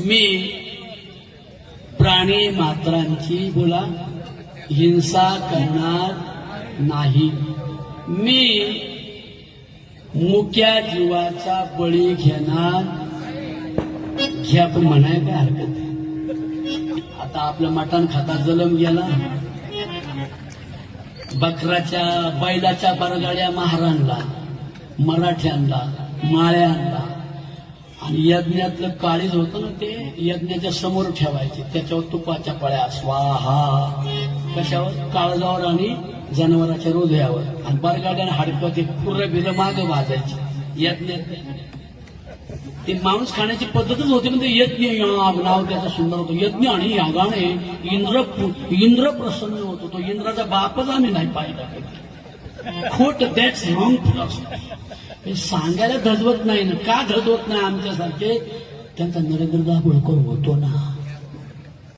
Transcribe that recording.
मी प्राणी मात्रांची बोला हिंसा करणार नाही. मी मुक्या जीवाचा बळी घेणार घ्या पण म्हणाय काय हरकत नाही. आता आपलं मटण खाता जलम गेला, बकराच्या बैलाच्या बरगाड्या महारांना, मराठ्यांना, माळ्यांना आणि यज्ञातलं काळीज होतं ना ते यज्ञाच्या समोर ठेवायचे, त्याच्यावर तुपाच्या पळ्या स्वाहा, कशावर काळजावर आणि जनावराच्या हृदयावर, आणि बरगाड्याने हाडकं ते पुरं बिरं मागं भाजायचे यज्ञात. ते माणूस खाण्याची पद्धतच होती, म्हणजे यज्ञ याग नाव त्याचं सुंदर होतं. यज्ञ आणि यागाने इंद्र प्रसन्न होतो. तो इंद्राचा बापच आम्ही नाही पाहिला. खोट, दॅट्स रॉंग फिलॉसॉफी. हे सांगायला धजवत नाही ना. का धजवत नाही आमच्यासारखे? त्यांचा नरेंद्र दाभोळकर होतो ना.